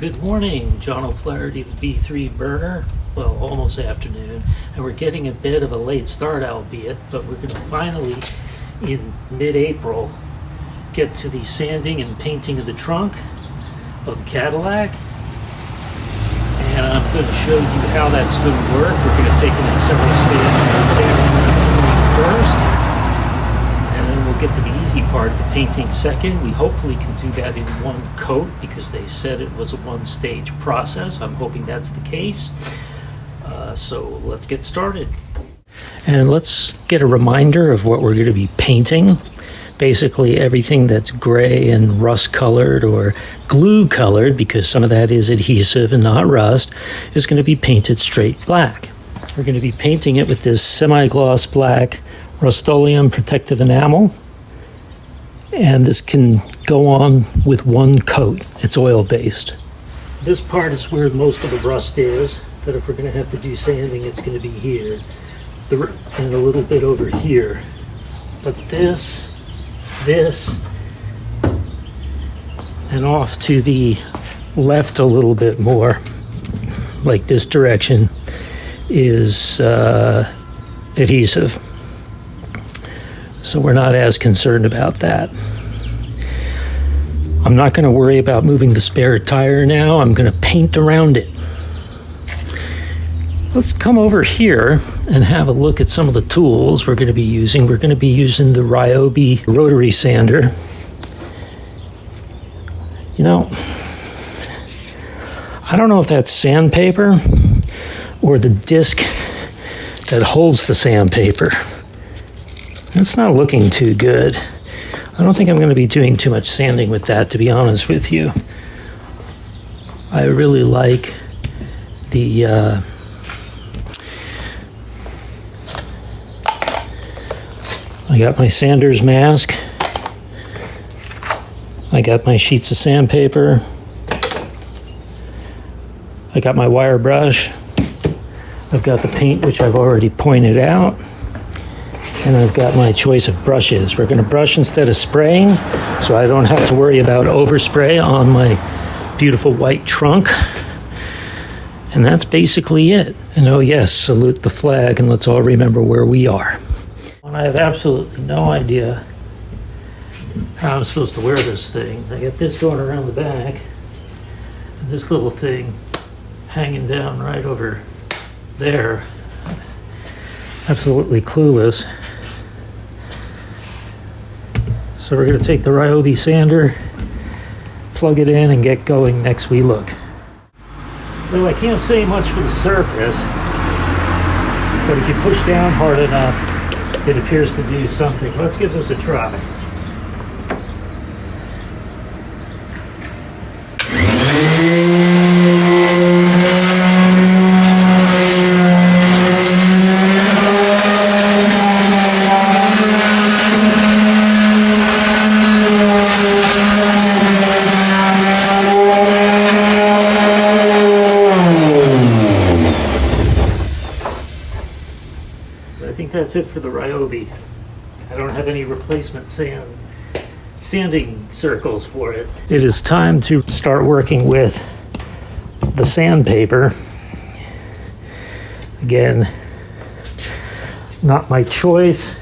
Good morning, John O'Flaherty, the B3 burner. Well, almost afternoon, and we're getting a bit of a late start, albeit, but we're going to finally, in mid-April, get to the sanding and painting of the trunk of the Cadillac. And I'm going to show you how that's going to work. We're going to take it in several stages. The sanding and painting first, and then we'll get to the easy part, the painting second. We hopefully can do that in one coat because they said it was a one-stage process. I'm hoping that's the case. So let's get started. And let's get a reminder of what we're going to be painting. Basically everything that's gray and rust colored or glue colored, because some of that is adhesive and not rust, is going to be painted straight black. We're going to be painting it with this semi-gloss black Rust-Oleum protective enamel. And this can go on with one coat. It's oil-based. This part is where most of the rust is. That if we're going to have to do sanding, it's going to be here and a little bit over here. But this, and off to the left a little bit more, like this direction, is adhesive. So we're not as concerned about that. I'm not going to worry about moving the spare tire now. I'm going to paint around it. Let's come over here and have a look at some of the tools we're going to be using. We're going to be using the Rotary sander. You know, I don't know if that's sandpaper or the disc that holds the sandpaper. It's not looking too good. I don't think I'm going to be doing too much sanding with that, to be honest with you. I really like the I got my sander's mask. I got my sheets of sandpaper. I got my wire brush. I've got the paint, which I've already pointed out. And I've got my choice of brushes. We're going to brush instead of spraying, so I don't have to worry about overspray on my beautiful white trunk. And that's basically it. And oh yes, salute the flag, and let's all remember where we are. I have absolutely no idea how I'm supposed to wear this thing. I got this going around the back, and this little thing hanging down right over there. Absolutely clueless. So we're going to take the Ryobi sander, plug it in, and get going next we look. Well, I can't say much for the surface, but if you push down hard enough, it appears to do something. Let's give this a try. I think that's it for the Ryobi. I don't have any replacement sanding circles for it. It is time to start working with the sandpaper. Again, not my choice,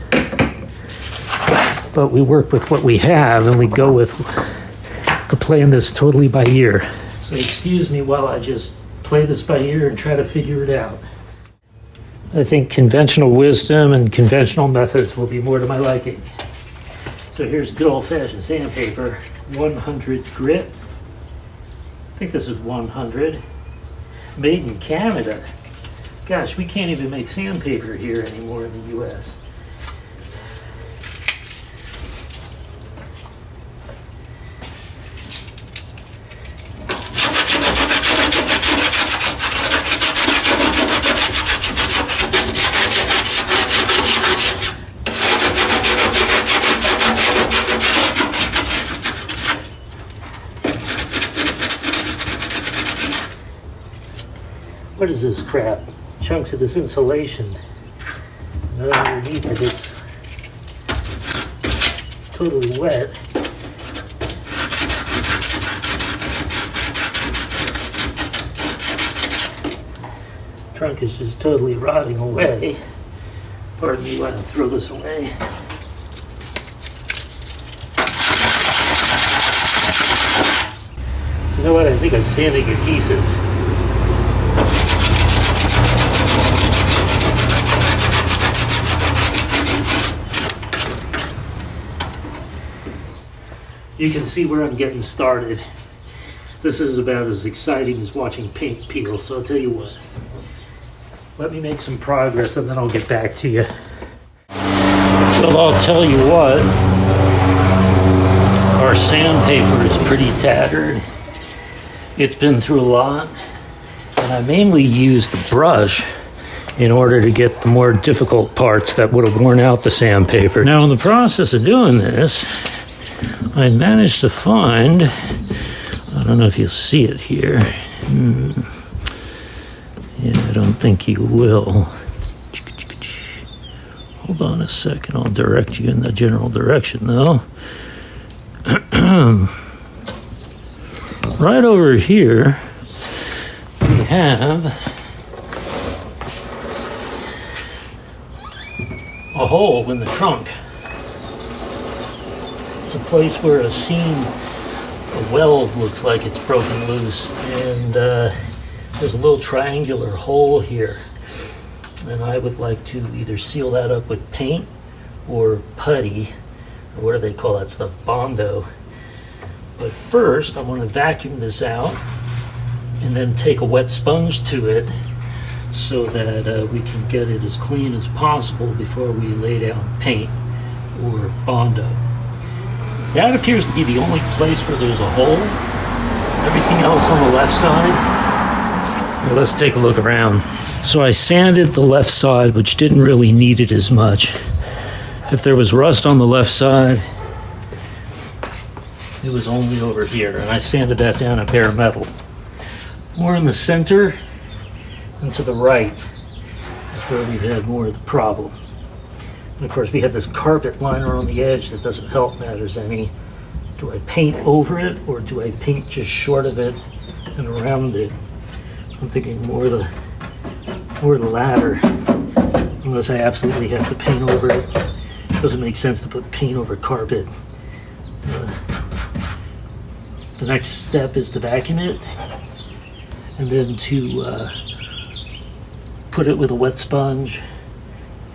but we work with what we have and we go with the playing this totally by ear. So excuse me while I just play this by ear and try to figure it out. I think conventional wisdom and conventional methods will be more to my liking. So here's good old-fashioned sandpaper, 100 grit. I think this is 100. Made in Canada. Gosh, we can't even make sandpaper here anymore in the US. What is this crap? Chunks of this insulation. And underneath it, it's totally wet. Trunk is just totally rotting away. Pardon me while I throw this away. You know what? I think I'm sanding adhesive. You can see where I'm getting started. This is about as exciting as watching paint peel, so I'll tell you what. Let me make some progress and then I'll get back to you. Well, I'll tell you what. Our sandpaper is pretty tattered. It's been through a lot. And I mainly used the brush in order to get the more difficult parts that would have worn out the sandpaper. Now, in the process of doing this, I managed to find, I don't know if you'll see it here. Yeah, I don't think you will. Hold on a second, I'll direct you in the general direction though. Right over here, we have a hole in the trunk. It's a place where a seam, a weld looks like it's broken loose, and there's a little triangular hole here. And I would like to either seal that up with paint or putty, or what do they call that stuff, Bondo. But first, I want to vacuum this out and then take a wet sponge to it so that we can get it as clean as possible before we lay down paint or Bondo. That appears to be the only place where there's a hole. Everything else on the left side. Well, let's take a look around. So I sanded the left side, which didn't really need it as much. If there was rust on the left side, it was only over here, and I sanded that down at bare metal. More in the center and to the right is where we've had more of the problem. And of course, we have this carpet liner on the edge that doesn't help matters any. Do I paint over it, or do I paint just short of it and around it? I'm thinking more the latter, unless I absolutely have to paint over it. It doesn't make sense to put paint over carpet. The next step is to vacuum it, and then to put it with a wet sponge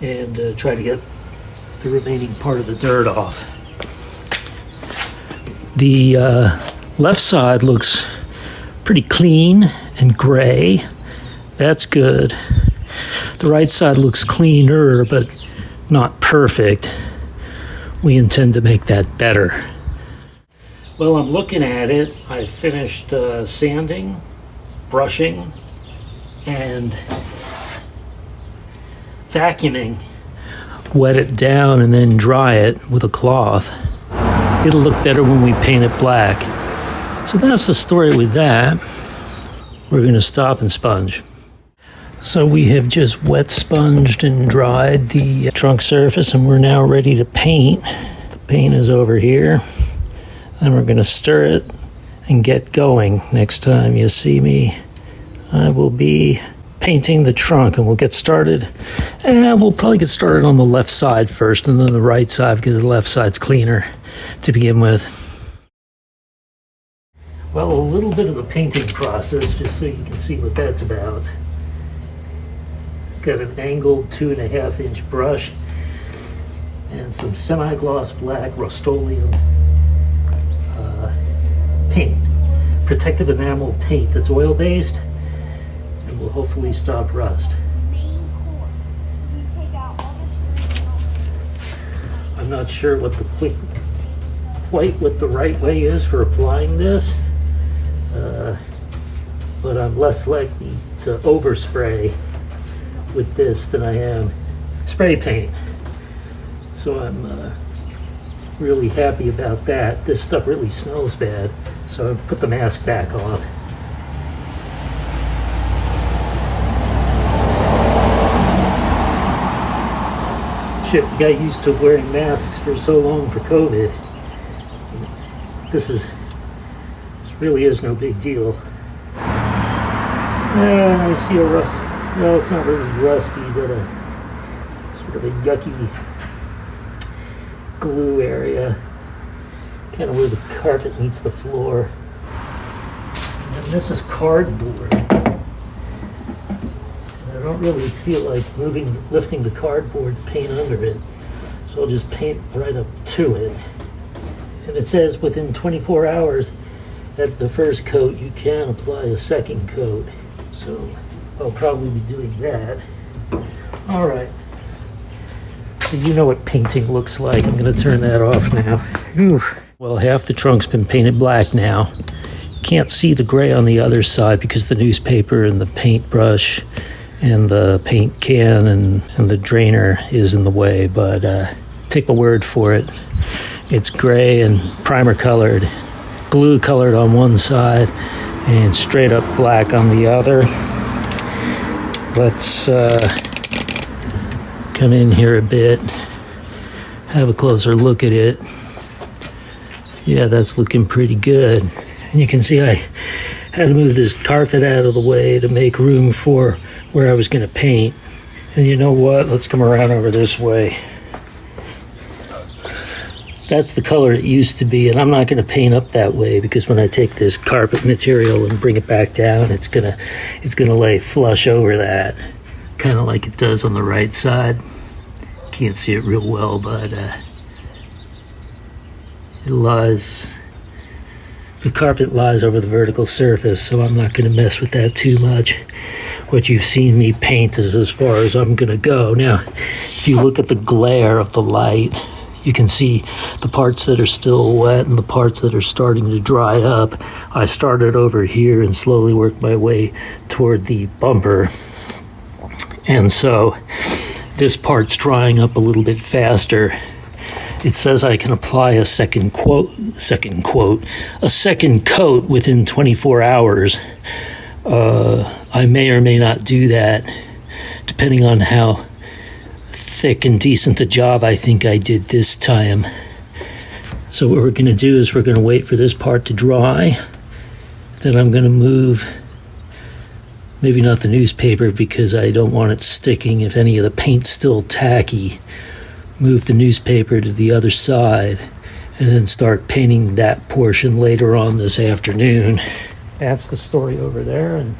and try to get the remaining part of the dirt off. The left side looks pretty clean and gray. That's good. The right side looks cleaner, but not perfect. We intend to make that better. Well, I'm looking at it. I finished sanding, brushing, and vacuuming. Wet it down and then dry it with a cloth. It'll look better when we paint it black. So that's the story with that. We're going to stop and sponge. So we have just wet sponged and dried the trunk surface, and we're now ready to paint. The paint is over here. Then we're going to stir it and get going. Next time you see me, I will be painting the trunk, and we'll get started. And we'll probably get started on the left side first, and then the right side, because the left side's cleaner to begin with. Well, a little bit of the painting process, just so you can see what that's about. Got an angled 2.5 inch brush and some semi-gloss black Rust-Oleum paint, protective enamel paint that's oil-based and will hopefully stop rust. I'm not sure what the right way is for applying this, but I'm less likely to overspray with this than I am spray paint. So I'm really happy about that. This stuff really smells bad, so I put the mask back on. Shit, we got used to wearing masks for so long for COVID. This really is no big deal. And I see a No, it's not really rusty, but a sort of a yucky glue area, kind of where the carpet meets the floor. And this is cardboard. And I don't really feel like lifting the cardboard to paint under it, so I'll just paint right up to it. And it says within 24 hours after the first coat, you can apply a second coat. So I'll probably be doing that. All right. So you know what painting looks like. I'm going to turn that off now. Whew. Well, half the trunk's been painted black now. Can't see the gray on the other side because the newspaper and the paintbrush and the paint can and the drainer is in the way, but take my word for it. It's gray and primer colored, glue colored on one side and straight up black on the other. Let's come in here a bit, have a closer look at it. Yeah, that's looking pretty good. And you can see I had to move this carpet out of the way to make room for where I was going to paint. And you know what? Let's come around over this way. That's the color it used to be, and I'm not going to paint up that way because when I take this carpet material and bring it back down, it's gonna lay flush over that, kind of like it does on the right side. Can't see it real well, but it lies. The carpet lies over the vertical surface, so I'm not going to mess with that too much. What you've seen me paint is as far as I'm going to go. Now, if you look at the glare of the light, you can see the parts that are still wet and the parts that are starting to dry up. I started over here and slowly worked my way toward the bumper. And so this part's drying up a little bit faster. It says I can apply a second coat within 24 hours. I may or may not do that, depending on how thick and decent a job I think I did this time. So what we're going to do is we're going to wait for this part to dry. Then I'm going to move, maybe not the newspaper because I don't want it sticking if any of the paint's still tacky. Move the newspaper to the other side and then start painting that portion later on this afternoon. That's the story over there, and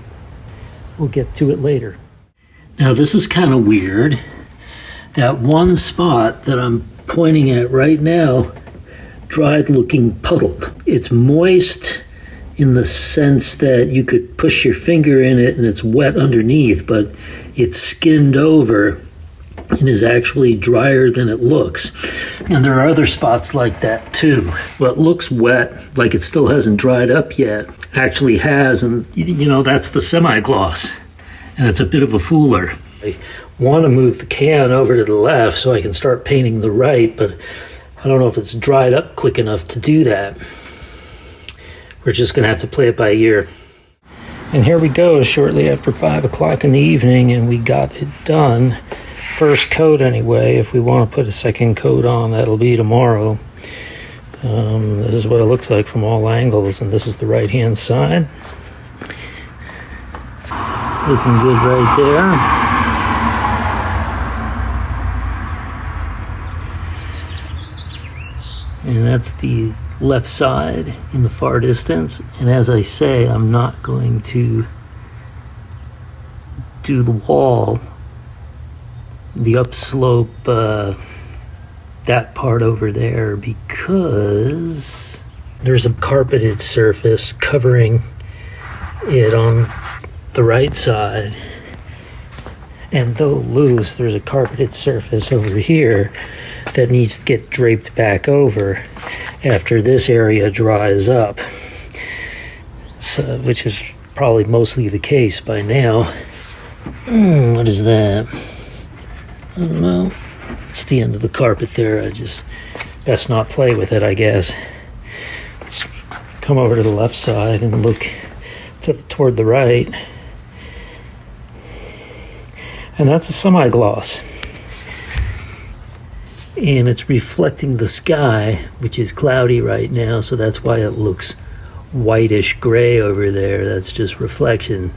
we'll get to it later. Now this is kind of weird. That one spot that I'm pointing at right now, dried looking puddled. It's moist in the sense that you could push your finger in it and it's wet underneath, but it's skinned over and is actually drier than it looks. And there are other spots like that too. What looks wet, like it still hasn't dried up yet, actually has, and you know, that's the semi-gloss. And it's a bit of a fooler. I want to move the can over to the left so I can start painting the right, but I don't know if it's dried up quick enough to do that. We're just going to have to play it by ear. And here we go, shortly after 5 o'clock in the evening, and we got it done. First coat anyway. If we want to put a second coat on, that'll be tomorrow. This is what it looks like from all angles, and this is the right-hand side. Looking good right there. And that's the left side in the far distance. And as I say, I'm not going to do the wall, the upslope, that part over there, because there's a carpeted surface covering it on the right side. And though loose, there's a carpeted surface over here that needs to get draped back over after this area dries up, so, which is probably mostly the case by now. What is that? I don't know. It's the end of the carpet there. I just best not play with it, I guess. Let's come over to the left side and look toward the right. And that's a semi-gloss. And it's reflecting the sky, which is cloudy right now, so that's why it looks whitish gray over there. That's just reflection.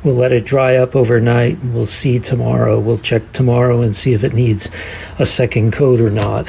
We'll let it dry up overnight, and we'll see tomorrow. We'll check tomorrow and see if it needs a second coat or not.